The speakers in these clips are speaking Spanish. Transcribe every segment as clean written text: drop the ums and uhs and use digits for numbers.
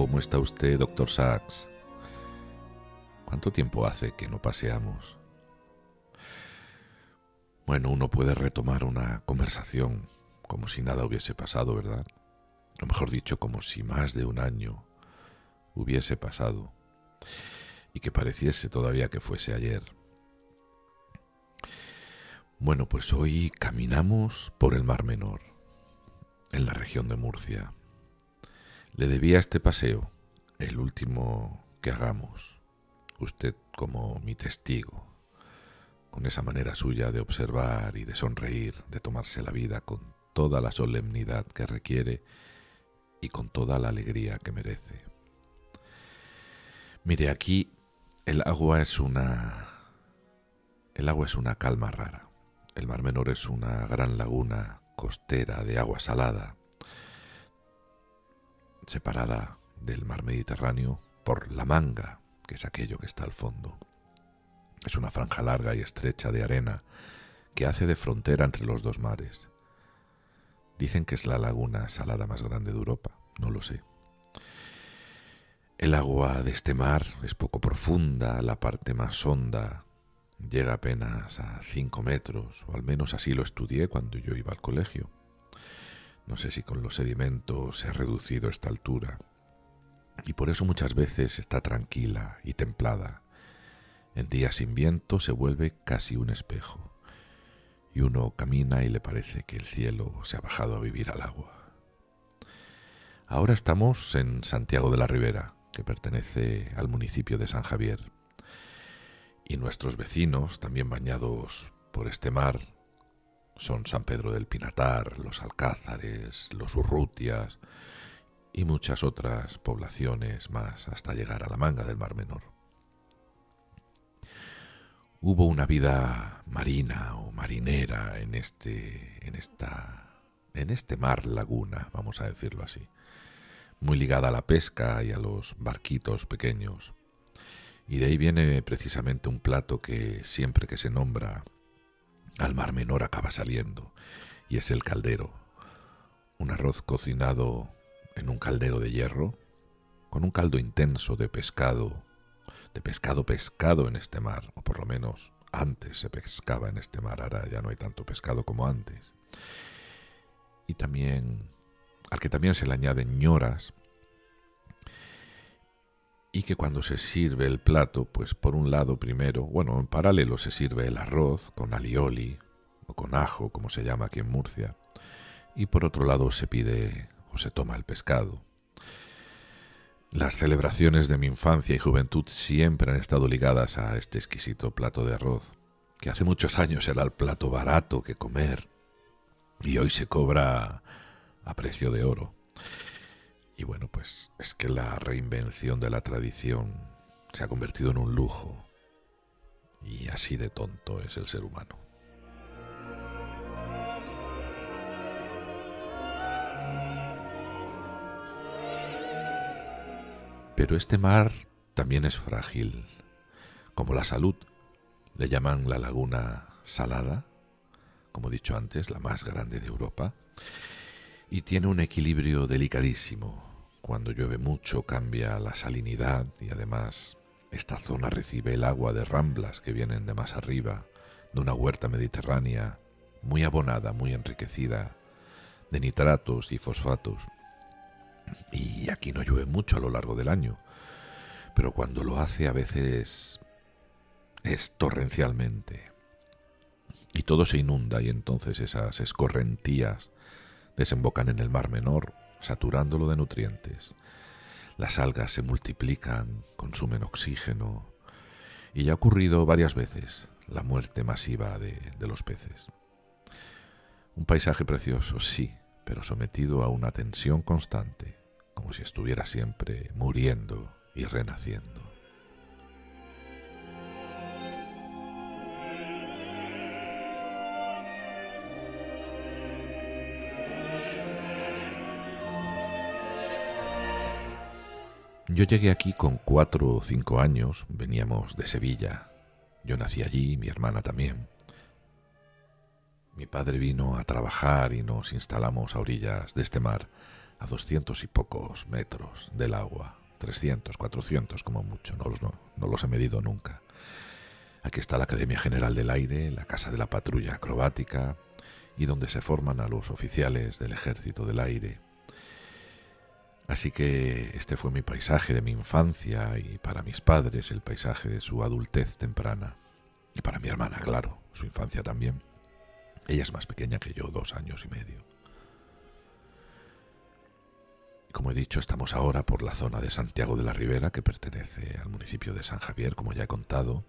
¿Cómo está usted, doctor Sachs? ¿Cuánto tiempo hace que no paseamos? Bueno, uno puede retomar una conversación como si nada hubiese pasado, ¿verdad? O mejor dicho, como si más de un año hubiese pasado y que pareciese todavía que fuese ayer. Bueno, pues hoy caminamos por el Mar Menor, en la región de Murcia. Le debía este paseo, el último que hagamos, usted como mi testigo, con esa manera suya de observar y de sonreír, de tomarse la vida con toda la solemnidad que requiere y con toda la alegría que merece. Mire, aquí el agua es una calma rara. El Mar Menor es una gran laguna costera de agua salada, separada del mar Mediterráneo por la Manga, que es aquello que está al fondo. Es una franja larga y estrecha de arena que hace de frontera entre los dos mares. Dicen que es la laguna salada más grande de Europa, no lo sé. El agua de este mar es poco profunda, la parte más honda llega apenas a 5 metros, o al menos así lo estudié cuando yo iba al colegio. No sé si con los sedimentos se ha reducido esta altura, y por eso muchas veces está tranquila y templada. En días sin viento se vuelve casi un espejo, y uno camina y le parece que el cielo se ha bajado a vivir al agua. Ahora estamos en Santiago de la Ribera, que pertenece al municipio de San Javier, y nuestros vecinos, también bañados por este mar, son San Pedro del Pinatar, los Alcázares, los Urrutias y muchas otras poblaciones más hasta llegar a la Manga del Mar Menor. Hubo una vida marina o marinera en este mar laguna, vamos a decirlo así, muy ligada a la pesca y a los barquitos pequeños. Y de ahí viene precisamente un plato que siempre que se nombra al Mar Menor acaba saliendo, y es el caldero. Un arroz cocinado en un caldero de hierro, con un caldo intenso de pescado en este mar, o por lo menos antes se pescaba en este mar, ahora ya no hay tanto pescado como antes. Y también, al que también se le añaden ñoras, y que cuando se sirve el plato, pues por un lado primero, en paralelo se sirve el arroz con alioli o con ajo, como se llama aquí en Murcia, y por otro lado se pide o se toma el pescado. Las celebraciones de mi infancia y juventud siempre han estado ligadas a este exquisito plato de arroz, que hace muchos años era el plato barato que comer, y hoy se cobra a precio de oro. Y bueno, pues es que la reinvención de la tradición se ha convertido en un lujo, y así de tonto es el ser humano. Pero este mar también es frágil, como la salud. Le llaman la laguna salada, como he dicho antes, la más grande de Europa, y tiene un equilibrio delicadísimo. Cuando llueve mucho cambia la salinidad y además esta zona recibe el agua de ramblas que vienen de más arriba, de una huerta mediterránea muy abonada, muy enriquecida de nitratos y fosfatos. Y aquí no llueve mucho a lo largo del año, pero cuando lo hace a veces es torrencialmente. Y todo se inunda y entonces esas escorrentías desembocan en el Mar Menor, saturándolo de nutrientes. Las algas se multiplican, consumen oxígeno, y ya ha ocurrido varias veces la muerte masiva de los peces. Un paisaje precioso, sí, pero sometido a una tensión constante, como si estuviera siempre muriendo y renaciendo. Yo llegué aquí con 4 o 5 años, veníamos de Sevilla. Yo nací allí, mi hermana también. Mi padre vino a trabajar y nos instalamos a orillas de este mar a 200 y pocos metros del agua, 300, 400 como mucho, no los he medido nunca. Aquí está la Academia General del Aire, la Casa de la Patrulla Acrobática y donde se forman a los oficiales del Ejército del Aire. Así que este fue mi paisaje de mi infancia y para mis padres el paisaje de su adultez temprana. Y para mi hermana, claro, su infancia también. Ella es más pequeña que yo, 2 años y medio. Como he dicho, estamos ahora por la zona de Santiago de la Ribera, que pertenece al municipio de San Javier, como ya he contado.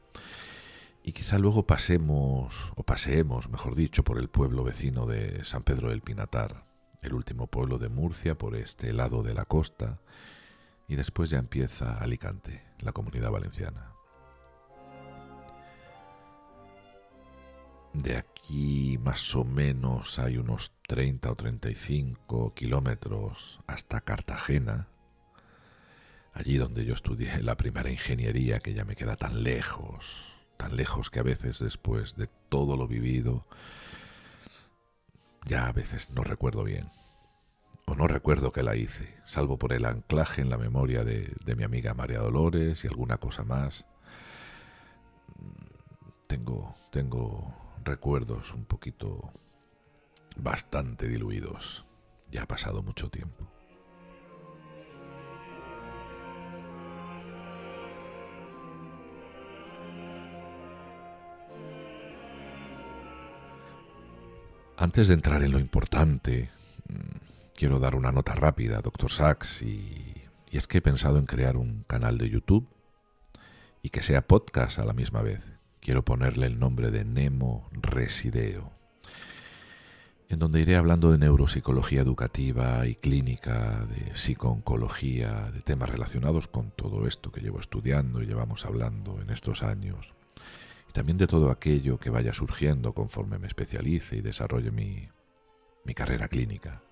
Y quizá luego paseemos, mejor dicho, por el pueblo vecino de San Pedro del Pinatar, el último pueblo de Murcia por este lado de la costa, y después ya empieza Alicante, la Comunidad Valenciana. De aquí más o menos hay unos 30 o 35 kilómetros hasta Cartagena, allí donde yo estudié la primera ingeniería, que ya me queda tan lejos que a veces después de todo lo vivido, ya a veces no recuerdo bien, o no recuerdo que la hice, salvo por el anclaje en la memoria de mi amiga María Dolores y alguna cosa más. Tengo recuerdos un poquito bastante diluidos. Ya ha pasado mucho tiempo. Antes de entrar en lo importante, quiero dar una nota rápida a Dr. Sachs y es que he pensado en crear un canal de YouTube y que sea podcast a la misma vez. Quiero ponerle el nombre de Nemo Resideo, en donde iré hablando de neuropsicología educativa y clínica, de psicooncología, de temas relacionados con todo esto que llevo estudiando y llevamos hablando en estos años, y también de todo aquello que vaya surgiendo conforme me especialice y desarrolle mi carrera clínica.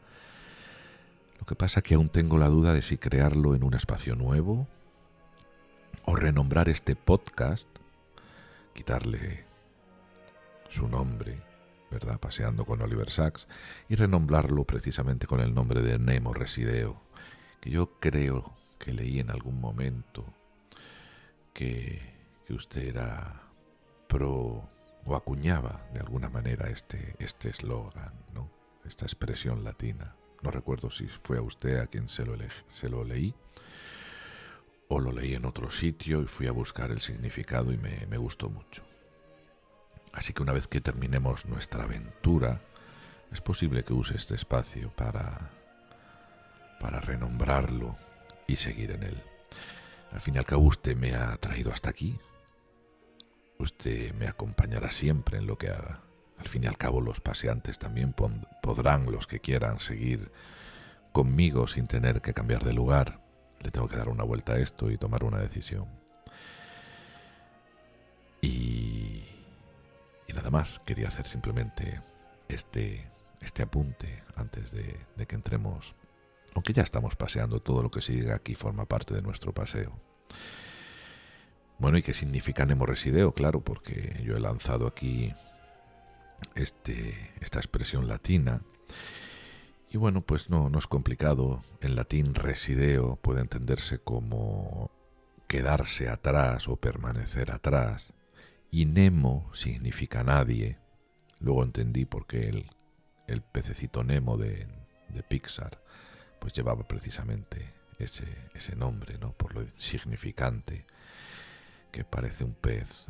Lo que pasa es que aún tengo la duda de si crearlo en un espacio nuevo o renombrar este podcast, quitarle su nombre, ¿verdad?, Paseando con Oliver Sacks, y renombrarlo precisamente con el nombre de Nemo Resideo, que yo creo que leí en algún momento que usted era pro o acuñaba de alguna manera este eslogan, ¿no?, esta expresión latina. No recuerdo si fue a usted a quien se lo leí o lo leí en otro sitio y fui a buscar el significado y me gustó mucho. Así que una vez que terminemos nuestra aventura, es posible que use este espacio para renombrarlo y seguir en él. Al fin y al cabo, usted me ha traído hasta aquí. Usted me acompañará siempre en lo que haga. Al fin y al cabo, los paseantes también podrán, los que quieran, seguir conmigo sin tener que cambiar de lugar. Le tengo que dar una vuelta a esto y tomar una decisión. Y nada más, quería hacer simplemente este apunte antes de que entremos, aunque ya estamos paseando, todo lo que se diga aquí forma parte de nuestro paseo. Bueno, ¿y qué significa Nemo Resideo? Claro, porque yo he lanzado aquí esta expresión latina. Y bueno, pues no es complicado. En latín resideo puede entenderse como quedarse atrás o permanecer atrás. Y Nemo significa nadie. Luego entendí por qué el pececito Nemo de Pixar pues llevaba precisamente ese nombre, ¿no?, por lo insignificante que parece un pez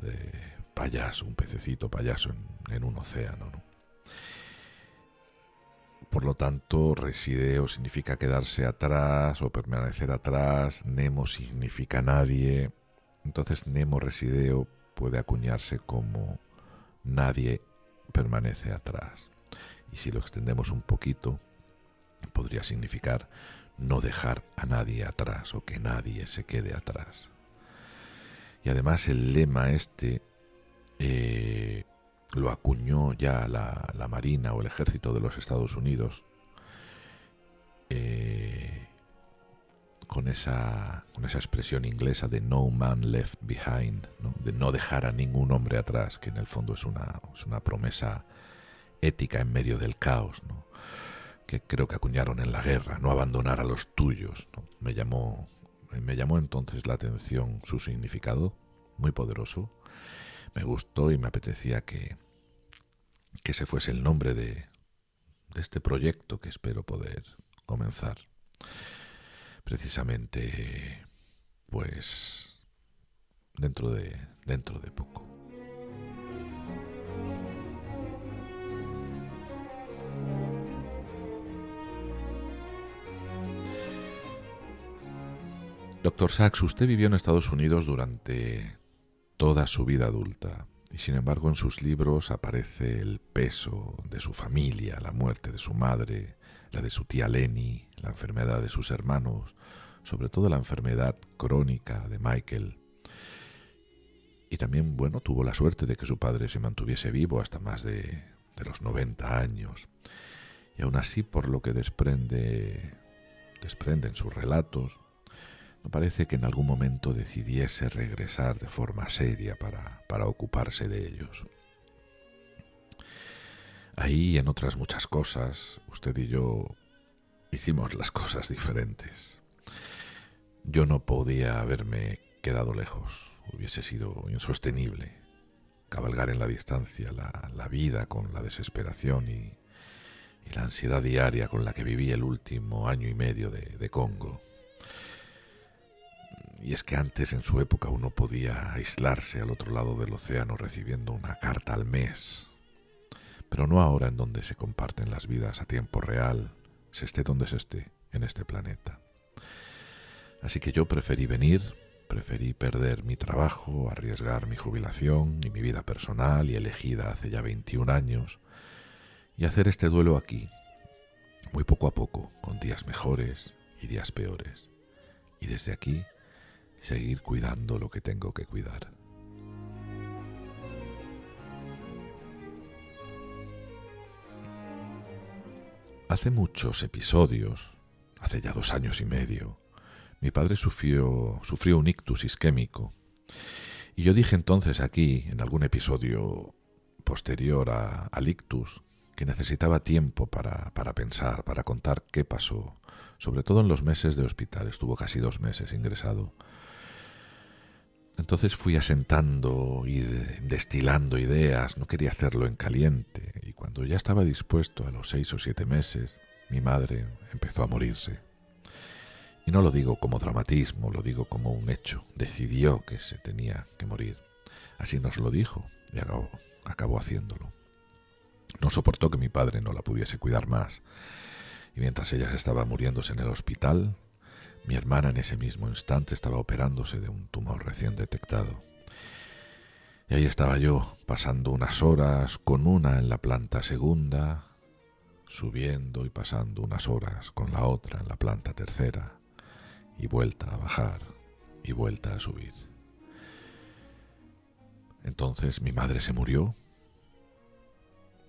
payaso, un pececito payaso en un océano, ¿no? Por lo tanto, resideo significa quedarse atrás o permanecer atrás. Nemo significa nadie. Entonces, Nemo Resideo puede acuñarse como nadie permanece atrás. Y si lo extendemos un poquito, podría significar no dejar a nadie atrás o que nadie se quede atrás. Y además el lema lo acuñó ya la Marina o el Ejército de los Estados Unidos con esa expresión inglesa de no man left behind, ¿no?, de no dejar a ningún hombre atrás, que en el fondo es una promesa ética en medio del caos, ¿no? que creo que acuñaron en la guerra, no abandonar a los tuyos, ¿no? Me llamó entonces la atención su significado, muy poderoso. Me gustó y me apetecía que ese fuese el nombre de este proyecto que espero poder comenzar. Precisamente, pues, dentro de poco. Doctor Sachs, usted vivió en Estados Unidos durante toda su vida adulta y sin embargo en sus libros aparece el peso de su familia, la muerte de su madre, la de su tía Lenny, la enfermedad de sus hermanos, sobre todo la enfermedad crónica de Michael. Y también, bueno, tuvo la suerte de que su padre se mantuviese vivo hasta más de los 90 años. Y aún así, por lo que desprenden sus relatos, no parece que en algún momento decidiese regresar de forma seria para ocuparse de ellos. Ahí, en otras muchas cosas, usted y yo hicimos las cosas diferentes. Yo no podía haberme quedado lejos, hubiese sido insostenible. Cabalgar en la distancia, la vida con la desesperación y la ansiedad diaria con la que viví el último año y medio de Congo. Y es que antes, en su época, uno podía aislarse al otro lado del océano recibiendo una carta al mes. Pero no ahora, en donde se comparten las vidas a tiempo real, se esté donde se esté en este planeta. Así que yo preferí perder mi trabajo, arriesgar mi jubilación y mi vida personal y elegida hace ya 21 años, y hacer este duelo aquí, muy poco a poco, con días mejores y días peores. Y desde aquí, seguir cuidando lo que tengo que cuidar. Hace muchos episodios, hace ya 2 años y medio, mi padre sufrió un ictus isquémico. Y yo dije entonces aquí, en algún episodio posterior al ictus, que necesitaba tiempo para pensar, para contar qué pasó, sobre todo en los meses de hospital. Estuvo casi 2 meses ingresado. Entonces fui asentando y destilando ideas, no quería hacerlo en caliente, y cuando ya estaba dispuesto, a los 6 o 7 meses, mi madre empezó a morirse. Y no lo digo como dramatismo, lo digo como un hecho. Decidió que se tenía que morir. Así nos lo dijo y acabó haciéndolo. No soportó que mi padre no la pudiese cuidar más, y mientras ella estaba muriéndose en el hospital, mi hermana en ese mismo instante estaba operándose de un tumor recién detectado. Y ahí estaba yo, pasando unas horas con una en la planta segunda, subiendo y pasando unas horas con la otra en la planta tercera, y vuelta a bajar y vuelta a subir. Entonces mi madre se murió,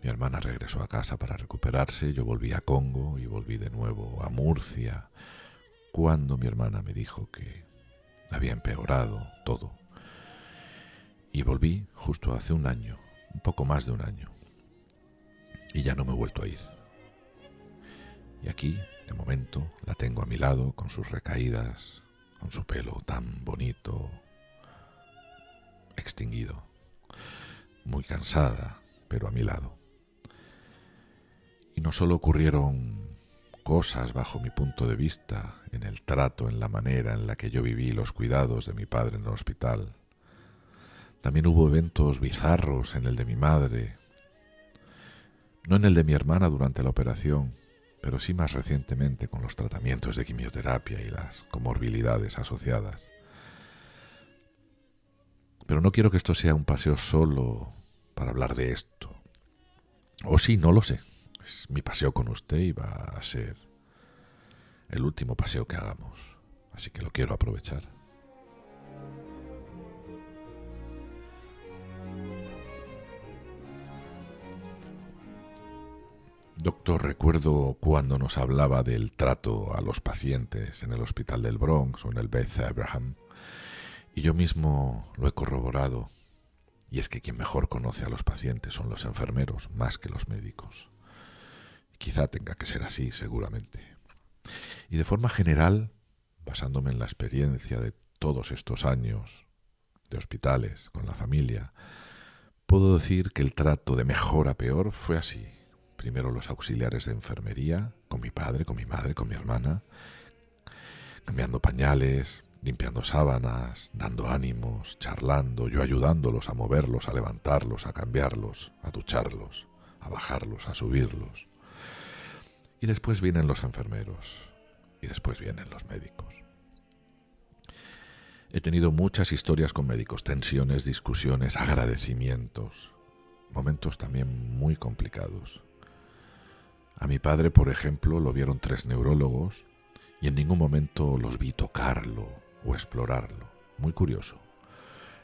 mi hermana regresó a casa para recuperarse, yo volví a Congo y volví de nuevo a Murcia, cuando mi hermana me dijo que había empeorado todo. Y volví justo hace 1 año, un poco más de 1 año. Y ya no me he vuelto a ir. Y aquí, de momento, la tengo a mi lado, con sus recaídas, con su pelo tan bonito, extinguido. Muy cansada, pero a mi lado. Y no solo ocurrieron cosas bajo mi punto de vista, en el trato, en la manera en la que yo viví los cuidados de mi padre en el hospital. También hubo eventos bizarros en el de mi madre, no en el de mi hermana durante la operación, pero sí más recientemente con los tratamientos de quimioterapia y las comorbilidades asociadas. Pero no quiero que esto sea un paseo solo para hablar de esto. O sí, no lo sé. Es mi paseo con usted y va a ser el último paseo que hagamos. Así que lo quiero aprovechar. Doctor, recuerdo cuando nos hablaba del trato a los pacientes en el hospital del Bronx o en el Beth Abraham, y yo mismo lo he corroborado, y es que quien mejor conoce a los pacientes son los enfermeros, más que los médicos. quizá tenga que ser así, seguramente. Y de forma general, basándome en la experiencia de todos estos años de hospitales con la familia, puedo decir que el trato de mejor a peor fue así. Primero los auxiliares de enfermería, con mi padre, con mi madre, con mi hermana, cambiando pañales, limpiando sábanas, dando ánimos, charlando, yo ayudándolos a moverlos, a levantarlos, a cambiarlos, a ducharlos, a bajarlos, a subirlos. Y después vienen los enfermeros, y después vienen los médicos. He tenido muchas historias con médicos, tensiones, discusiones, agradecimientos, momentos también muy complicados. A mi padre, por ejemplo, lo vieron 3 neurólogos y en ningún momento los vi tocarlo o explorarlo. Muy curioso.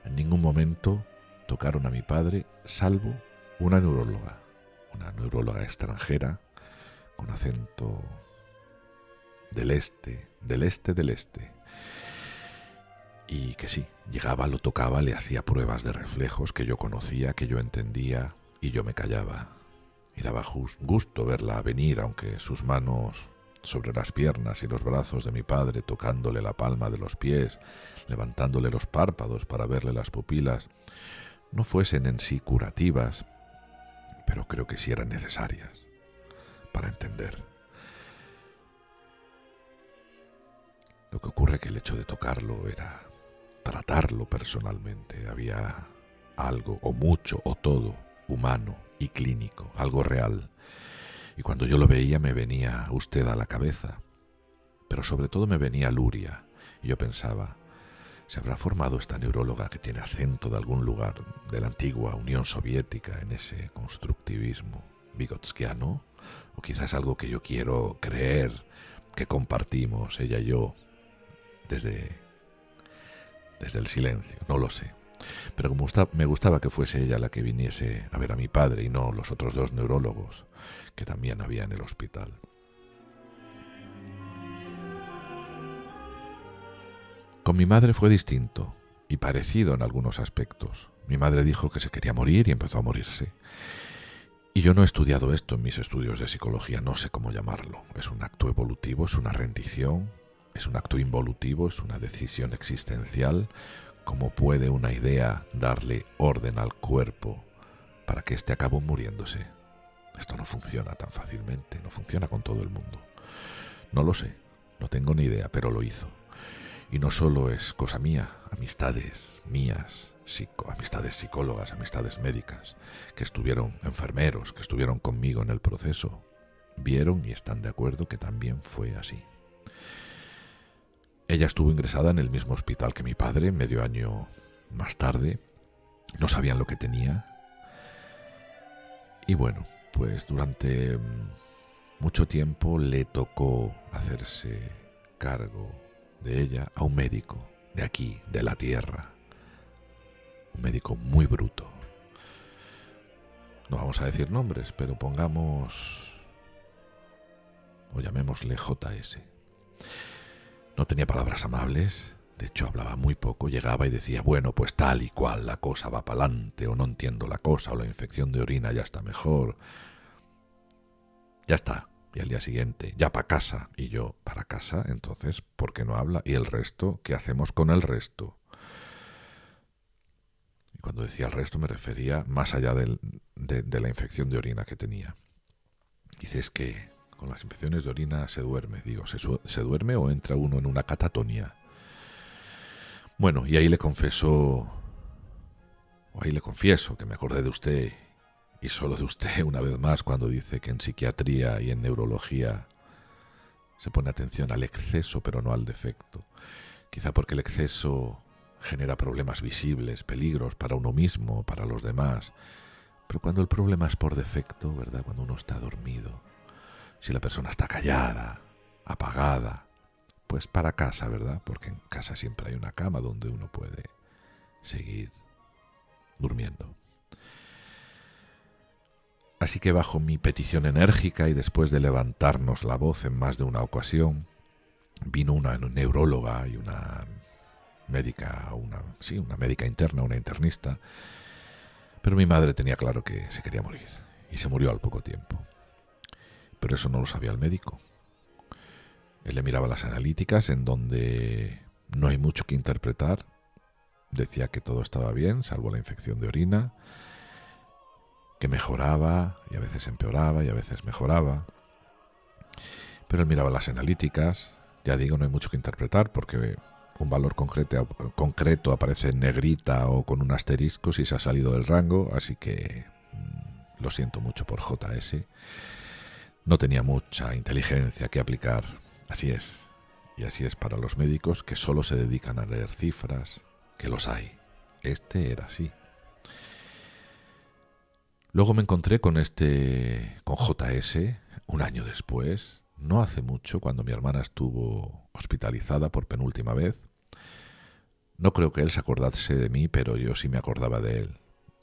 En ningún momento tocaron a mi padre, salvo una neuróloga extranjera con acento del este. Y que sí, llegaba, lo tocaba, le hacía pruebas de reflejos que yo conocía, que yo entendía, y yo me callaba. Y daba gusto verla venir, aunque sus manos sobre las piernas y los brazos de mi padre, tocándole la palma de los pies, levantándole los párpados para verle las pupilas, no fuesen en sí curativas, pero creo que sí eran necesarias para entender. Lo que ocurre es que el hecho de tocarlo era tratarlo personalmente. Había algo, o mucho, o todo, humano y clínico, algo real. Y cuando yo lo veía me venía usted a la cabeza, pero sobre todo me venía Luria. Y yo pensaba, ¿se habrá formado esta neuróloga que tiene acento de algún lugar de la antigua Unión Soviética en ese constructivismo vigotskiano? O quizás algo que yo quiero creer que compartimos, ella y yo, desde el silencio, no lo sé. Pero me gustaba que fuese ella la que viniese a ver a mi padre y no los otros 2 neurólogos que también había en el hospital. Con mi madre fue distinto y parecido en algunos aspectos. Mi madre dijo que se quería morir y empezó a morirse. Y yo no he estudiado esto en mis estudios de psicología, no sé cómo llamarlo. Es un acto evolutivo, es una rendición, es un acto involutivo, es una decisión existencial. ¿Cómo puede una idea darle orden al cuerpo para que éste acabe muriéndose? Esto no funciona tan fácilmente, no funciona con todo el mundo. No lo sé, no tengo ni idea, pero lo hizo. Y no solo es cosa mía, amistades mías, amistades psicólogas, amistades médicas, que estuvieron enfermeros, que estuvieron conmigo en el proceso, vieron y están de acuerdo que también fue así. Ella estuvo ingresada en el mismo hospital que mi padre, medio año más tarde. No sabían lo que tenía. Y bueno, pues durante mucho tiempo le tocó hacerse cargo de ella a un médico de aquí, de la tierra. Un médico muy bruto. No vamos a decir nombres, pero pongamos o llamémosle JS. No tenía palabras amables, de hecho hablaba muy poco, llegaba y decía, bueno, pues tal y cual, la cosa va pa'lante, o no entiendo la cosa, o la infección de orina ya está mejor. Ya está. Y al día siguiente, ya para casa. Y yo, ¿para casa? Entonces, ¿por qué no habla? ¿Y el resto? ¿Qué hacemos con el resto? Y cuando decía el resto me refería más allá de la infección de orina que tenía. Dice, es que con las infecciones de orina se duerme. Digo, ¿se duerme o entra uno en una catatonia? Bueno, y ahí le confieso que me acordé de usted, y solo de usted una vez más, cuando dice que en psiquiatría y en neurología se pone atención al exceso pero no al defecto. Quizá porque el exceso genera problemas visibles, peligros para uno mismo, para los demás. Pero cuando el problema es por defecto, ¿verdad? Cuando uno está dormido, si la persona está callada, apagada, pues para casa, ¿verdad? Porque en casa siempre hay una cama donde uno puede seguir durmiendo. Así que bajo mi petición enérgica y después de levantarnos la voz en más de una ocasión, vino una neuróloga y una médica, una médica interna, una internista, pero mi madre tenía claro que se quería morir y se murió al poco tiempo. Pero eso no lo sabía el médico. Él le miraba las analíticas, en donde no hay mucho que interpretar. Decía que todo estaba bien, salvo la infección de orina, que mejoraba y a veces empeoraba y a veces mejoraba. Pero él miraba las analíticas. Ya digo, no hay mucho que interpretar porque un valor concreto aparece en negrita o con un asterisco si se ha salido del rango, así que lo siento mucho por JS. No tenía mucha inteligencia que aplicar. Así es. Y así es para los médicos que solo se dedican a leer cifras, que los hay. Este era así. Luego me encontré con JS, un año después, no hace mucho, cuando mi hermana estuvo hospitalizada por penúltima vez. No creo que él se acordase de mí, pero yo sí me acordaba de él.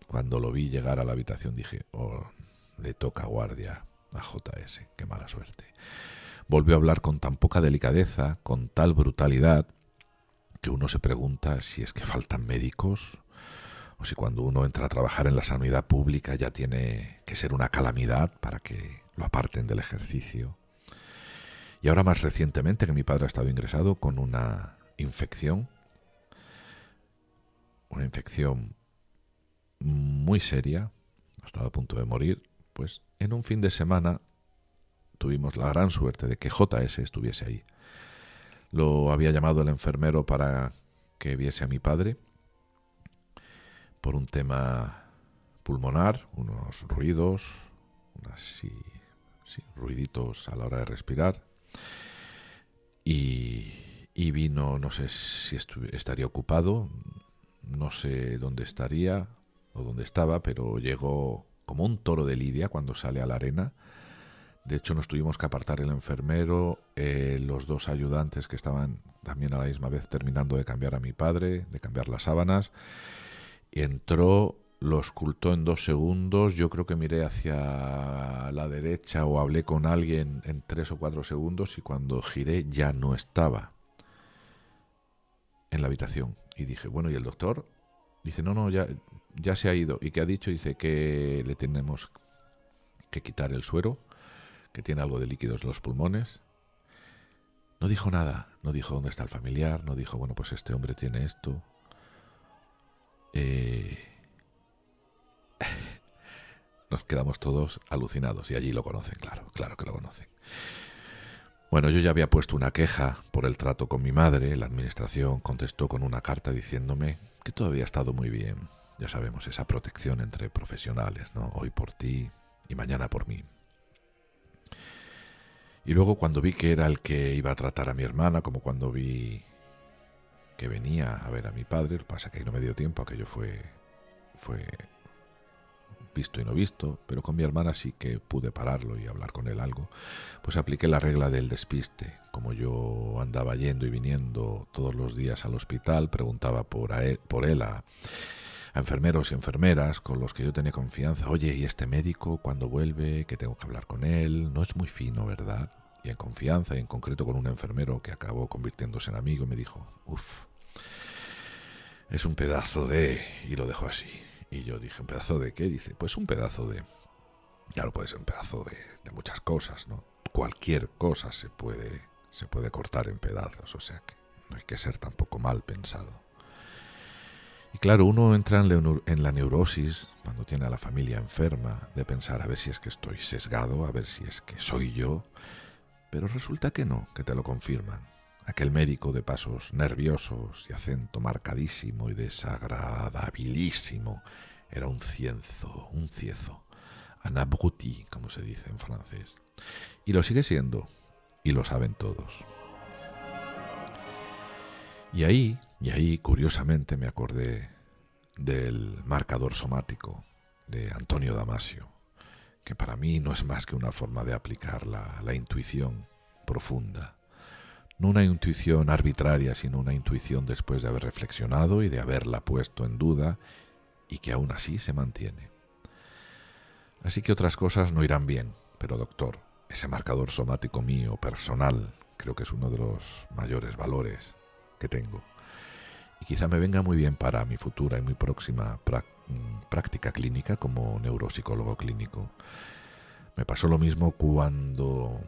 Cuando lo vi llegar a la habitación dije, oh, le toca guardia a JS, qué mala suerte. Volvió a hablar con tan poca delicadeza, con tal brutalidad, que uno se pregunta si es que faltan médicos o si cuando uno entra a trabajar en la sanidad pública ya tiene que ser una calamidad para que lo aparten del ejercicio. Y ahora más recientemente, que mi padre ha estado ingresado con una infección muy seria, ha estado a punto de morir, pues en un fin de semana tuvimos la gran suerte de que JS estuviese ahí. Lo había llamado el enfermero para que viese a mi padre por un tema pulmonar, unos ruidos, ruiditos a la hora de respirar. Y vino, no sé si estaría ocupado, no sé dónde estaría o dónde estaba, pero llegó como un toro de lidia cuando sale a la arena. De hecho, nos tuvimos que apartar el enfermero, los dos ayudantes que estaban también a la misma vez terminando de cambiar a mi padre, de cambiar las sábanas. Y entró, lo ocultó en 2 segundos. Yo creo que miré hacia la derecha o hablé con alguien en 3 o 4 segundos y cuando giré ya no estaba en la habitación. Y dije, bueno, ¿y el doctor? Dice, no, ya se ha ido. ¿Y qué ha dicho? Dice que le tenemos que quitar el suero, que tiene algo de líquidos en los pulmones. No dijo nada, no dijo dónde está el familiar, no dijo, bueno, pues este hombre tiene esto. Nos quedamos todos alucinados y allí lo conocen, claro que lo conocen. Bueno, yo ya había puesto una queja por el trato con mi madre. La administración contestó con una carta diciéndome que todo había estado muy bien. Ya sabemos, esa protección entre profesionales, ¿no? Hoy por ti y mañana por mí. Y luego cuando vi que era el que iba a tratar a mi hermana, como cuando vi que venía a ver a mi padre, lo que pasa que ahí no me dio tiempo, aquello fue visto y no visto, pero con mi hermana sí que pude pararlo y hablar con él algo, pues apliqué la regla del despiste. Como yo andaba yendo y viniendo todos los días al hospital, preguntaba por él a enfermeros y enfermeras con los que yo tenía confianza. Oye, ¿y este médico cuando vuelve? Que tengo que hablar con él. No es muy fino, ¿verdad? Y en confianza, y en concreto con un enfermero que acabó convirtiéndose en amigo, me dijo, es un pedazo de... Y lo dejó así. Y yo dije, ¿un pedazo de qué? Dice, pues un pedazo de... Claro, puede ser un pedazo de muchas cosas, ¿no? Cualquier cosa se puede cortar en pedazos, o sea que no hay que ser tampoco mal pensado. Y claro, uno entra en la neurosis cuando tiene a la familia enferma, de pensar a ver si es que estoy sesgado, a ver si es que soy yo, pero resulta que no, que te lo confirman. Aquel médico de pasos nerviosos y acento marcadísimo y desagradabilísimo era un ciezo, un abruti, como se dice en francés. Y lo sigue siendo, y lo saben todos. Y ahí, curiosamente, me acordé del marcador somático de Antonio Damasio, que para mí no es más que una forma de aplicar la intuición profunda. No una intuición arbitraria, sino una intuición después de haber reflexionado y de haberla puesto en duda y que aún así se mantiene. Así que otras cosas no irán bien, pero doctor, ese marcador somático mío, personal, creo que es uno de los mayores valores que tengo. Y quizá me venga muy bien para mi futura y muy próxima práctica clínica como neuropsicólogo clínico. Me pasó lo mismo cuando,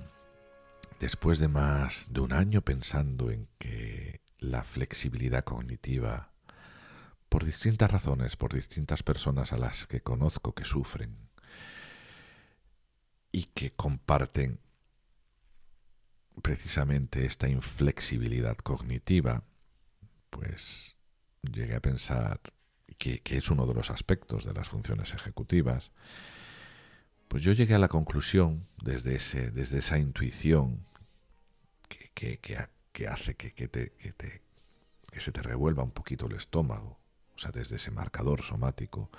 después de más de un año pensando en que la flexibilidad cognitiva, por distintas razones, por distintas personas a las que conozco que sufren y que comparten precisamente esta inflexibilidad cognitiva, pues llegué a pensar que es uno de los aspectos de las funciones ejecutivas. Pues yo llegué a la conclusión, desde esa intuición que hace que se te revuelva un poquito el estómago, o sea, desde ese marcador somático,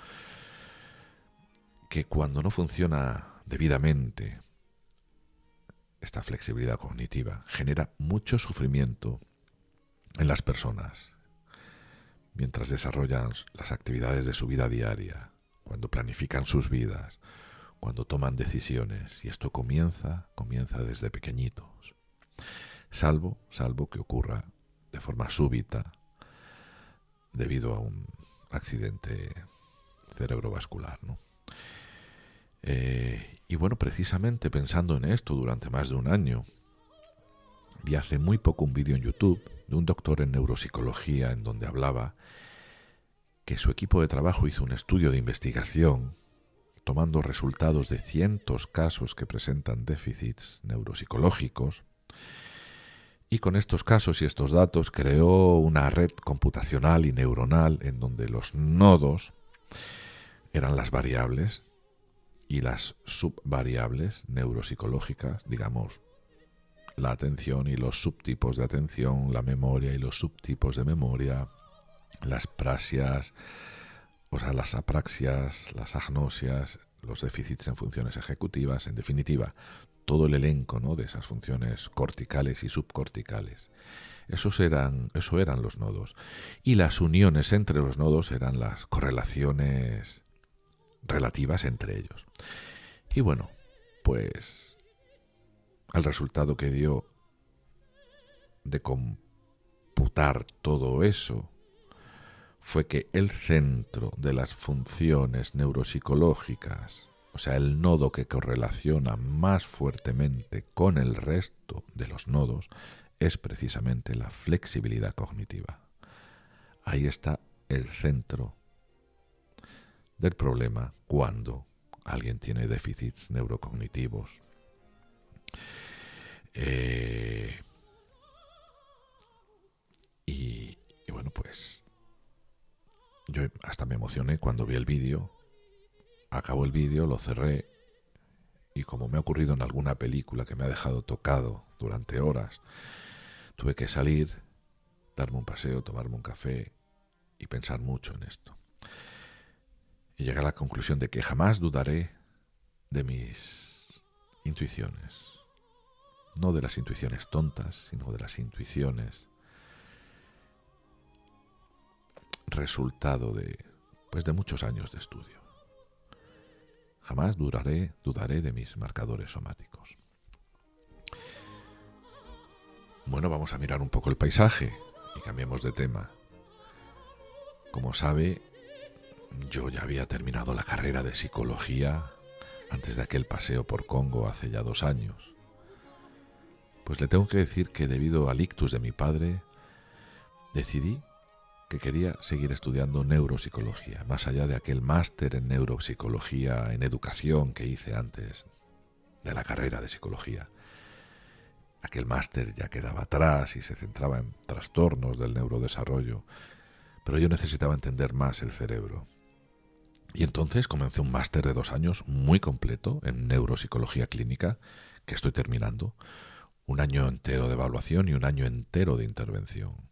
que cuando no funciona debidamente esta flexibilidad cognitiva, genera mucho sufrimiento en las personas mientras desarrollan las actividades de su vida diaria, cuando planifican sus vidas, cuando toman decisiones, y esto comienza desde pequeñitos, salvo que ocurra de forma súbita debido a un accidente cerebrovascular, ¿no? Y bueno, precisamente pensando en esto durante más de un año, vi hace muy poco un vídeo en YouTube de un doctor en neuropsicología en donde hablaba que su equipo de trabajo hizo un estudio de investigación tomando resultados de cientos casos que presentan déficits neuropsicológicos, y con estos casos y estos datos creó una red computacional y neuronal en donde los nodos eran las variables y las subvariables neuropsicológicas, digamos, la atención y los subtipos de atención, la memoria y los subtipos de memoria, las prasias, o sea, las apraxias, las agnosias, los déficits en funciones ejecutivas, en definitiva, todo el elenco, ¿no?, de esas funciones corticales y subcorticales. Eso eran los nodos. Y las uniones entre los nodos eran las correlaciones relativas entre ellos. Y bueno, pues el resultado que dio de computar todo eso fue que el centro de las funciones neuropsicológicas, o sea, el nodo que correlaciona más fuertemente con el resto de los nodos, es precisamente la flexibilidad cognitiva. Ahí está el centro del problema cuando alguien tiene déficits neurocognitivos. Y bueno, pues yo hasta me emocioné cuando vi el vídeo. Acabó el vídeo, lo cerré, y como me ha ocurrido en alguna película que me ha dejado tocado durante horas, tuve que salir, darme un paseo, tomarme un café y pensar mucho en esto. Y llegué a la conclusión de que jamás dudaré de mis intuiciones. No de las intuiciones tontas, sino de las intuiciones resultado de muchos años de estudio. Jamás dudaré de mis marcadores somáticos. Bueno, vamos a mirar un poco el paisaje y cambiemos de tema. Como sabe, yo ya había terminado la carrera de psicología antes de aquel paseo por Congo hace ya 2 años. Pues le tengo que decir que debido al ictus de mi padre, decidí que quería seguir estudiando neuropsicología, más allá de aquel máster en neuropsicología en educación que hice antes de la carrera de psicología. Aquel máster ya quedaba atrás y se centraba en trastornos del neurodesarrollo, pero yo necesitaba entender más el cerebro. Y entonces comencé un máster de 2 años muy completo en neuropsicología clínica, que estoy terminando, 1 año entero de evaluación y 1 año entero de intervención.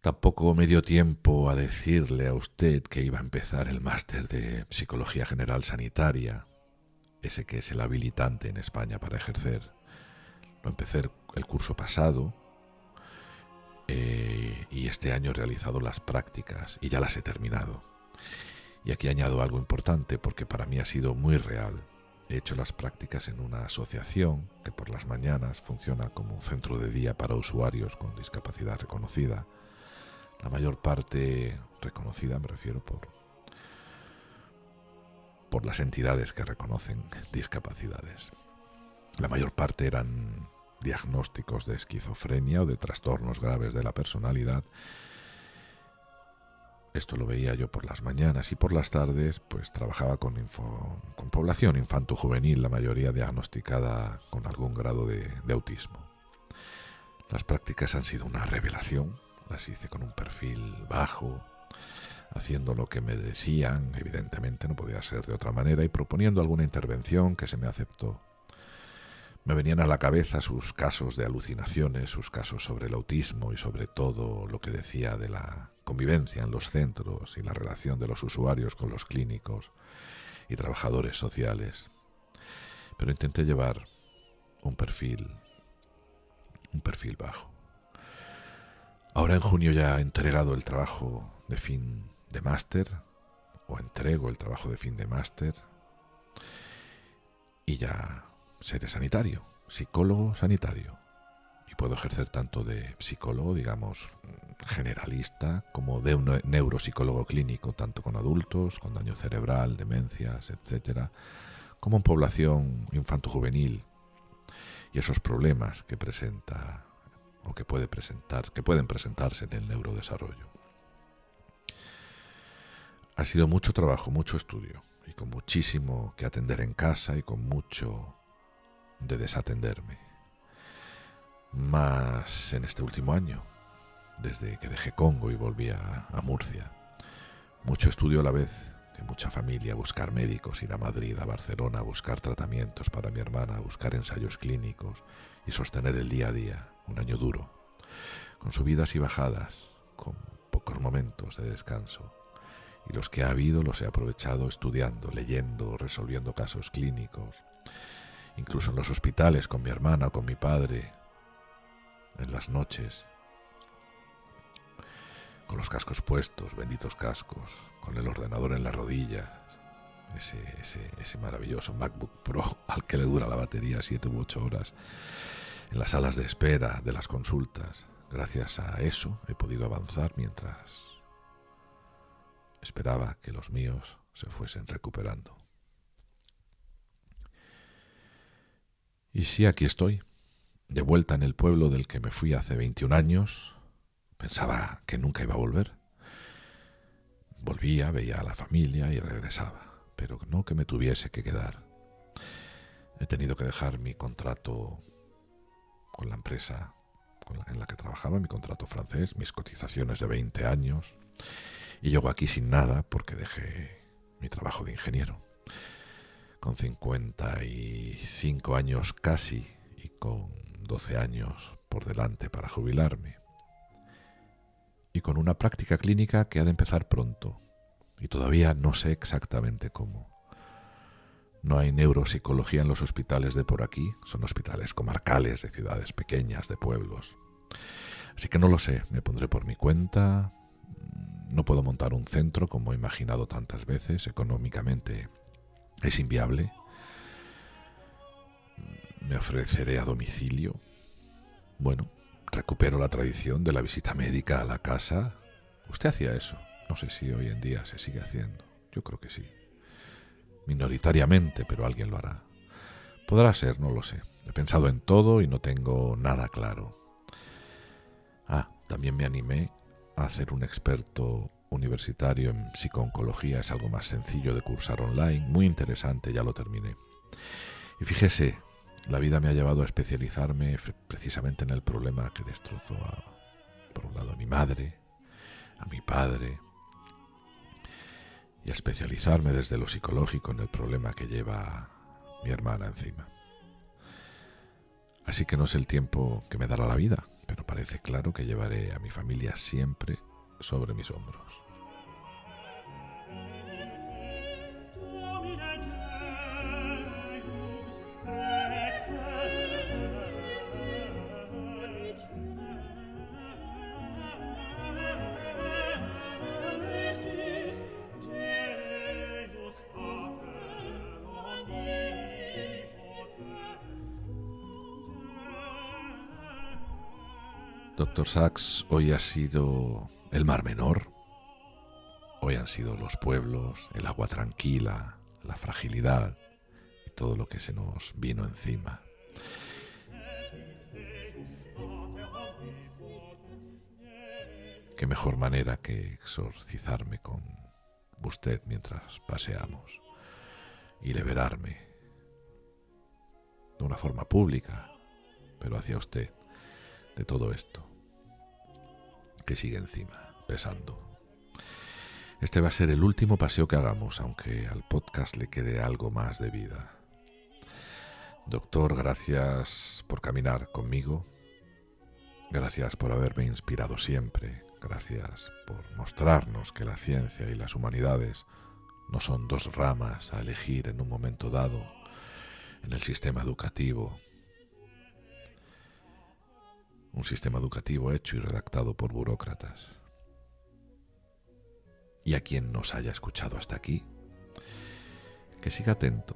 Tampoco me dio tiempo a decirle a usted que iba a empezar el máster de Psicología General Sanitaria, ese que es el habilitante en España para ejercer. Lo empecé el curso pasado y este año he realizado las prácticas y ya las he terminado. Y aquí añado algo importante porque para mí ha sido muy real. He hecho las prácticas en una asociación que por las mañanas funciona como centro de día para usuarios con discapacidad reconocida. La mayor parte reconocida, me refiero, por las entidades que reconocen discapacidades. La mayor parte eran diagnósticos de esquizofrenia o de trastornos graves de la personalidad. Esto lo veía yo por las mañanas, y por las tardes pues trabajaba con población infanto-juvenil, la mayoría diagnosticada con algún grado de autismo. Las prácticas han sido una revelación. Las hice con un perfil bajo, haciendo lo que me decían, evidentemente no podía ser de otra manera, y proponiendo alguna intervención que se me aceptó. Me venían a la cabeza sus casos de alucinaciones, sus casos sobre el autismo y sobre todo lo que decía de la convivencia en los centros y la relación de los usuarios con los clínicos y trabajadores sociales. Pero intenté llevar un perfil bajo. Ahora en junio ya he entregado el trabajo de fin de máster, o entrego el trabajo de fin de máster, y ya seré sanitario, psicólogo sanitario, y puedo ejercer tanto de psicólogo, digamos, generalista, como de un neuropsicólogo clínico, tanto con adultos, con daño cerebral, demencias, etcétera, como en población infanto-juvenil y esos problemas que presenta o que pueden presentarse en el neurodesarrollo. Ha sido mucho trabajo, mucho estudio, y con muchísimo que atender en casa y con mucho de desatenderme. Más en este último año, desde que dejé Congo y volví a Murcia. Mucho estudio a la vez que mucha familia, buscar médicos, ir a Madrid, a Barcelona, buscar tratamientos para mi hermana, buscar ensayos clínicos y sostener el día a día, un año duro, con subidas y bajadas, con pocos momentos de descanso. Y los que ha habido los he aprovechado estudiando, leyendo, resolviendo casos clínicos, incluso en los hospitales con mi hermana o con mi padre, en las noches, con los cascos puestos, benditos cascos, con el ordenador en las rodillas, ese maravilloso MacBook Pro al que le dura la batería 7 u 8 horas, en las salas de espera de las consultas. Gracias a eso he podido avanzar mientras esperaba que los míos se fuesen recuperando. Y sí, aquí estoy, de vuelta en el pueblo del que me fui hace 21 años. Pensaba que nunca iba a volver. Volvía, veía a la familia y regresaba, pero no que me tuviese que quedar. He tenido que dejar mi contrato con la empresa en la que trabajaba, mi contrato francés, mis cotizaciones de 20 años, y llego aquí sin nada porque dejé mi trabajo de ingeniero. Con 55 años casi y con 12 años por delante para jubilarme. Y con una práctica clínica que ha de empezar pronto, y todavía no sé exactamente cómo. No hay neuropsicología en los hospitales de por aquí, son hospitales comarcales de ciudades pequeñas, de pueblos. Así que no lo sé, me pondré por mi cuenta. No puedo montar un centro como he imaginado tantas veces, económicamente es inviable. Me ofreceré a domicilio. Bueno, recupero la tradición de la visita médica a la casa. Usted hacía eso. No sé si hoy en día se sigue haciendo. Yo creo que sí. Minoritariamente, pero alguien lo hará. Podrá ser, no lo sé. He pensado en todo y no tengo nada claro. También me animé a hacer un experto universitario en psicooncología. Es algo más sencillo de cursar online, muy interesante, ya lo terminé. Y fíjese, la vida me ha llevado a especializarme precisamente en el problema que destrozó por un lado a mi madre, a mi padre, y a especializarme desde lo psicológico en el problema que lleva mi hermana encima. Así que no sé el tiempo que me dará la vida, pero parece claro que llevaré a mi familia siempre sobre mis hombros. Dr. Sachs, hoy ha sido el Mar Menor, hoy han sido los pueblos, el agua tranquila, la fragilidad y todo lo que se nos vino encima. Qué mejor manera que exorcizarme con usted mientras paseamos y liberarme de una forma pública, pero hacia usted, de todo esto que sigue encima, pesando. Este va a ser el último paseo que hagamos, aunque al podcast le quede algo más de vida. Doctor, gracias por caminar conmigo. Gracias por haberme inspirado siempre. Gracias por mostrarnos que la ciencia y las humanidades no son dos ramas a elegir en un momento dado en el sistema educativo. Un sistema educativo hecho y redactado por burócratas. Y a quien nos haya escuchado hasta aquí, que siga atento,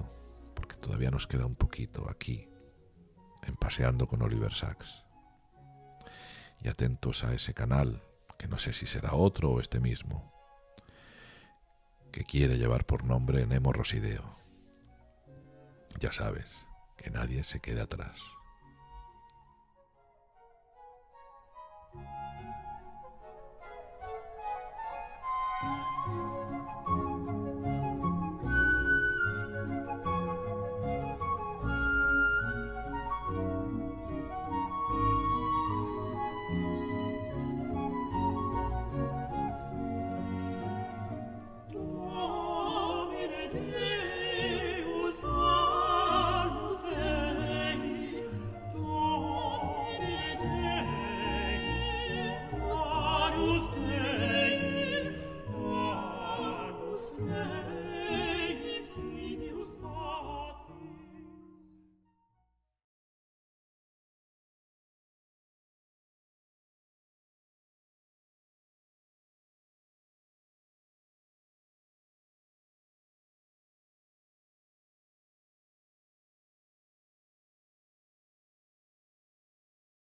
porque todavía nos queda un poquito aquí, en Paseando con Oliver Sacks. Y atentos a ese canal, que no sé si será otro o este mismo, que quiere llevar por nombre Nemo Rosideo. Ya sabes, que nadie se quede atrás. Domine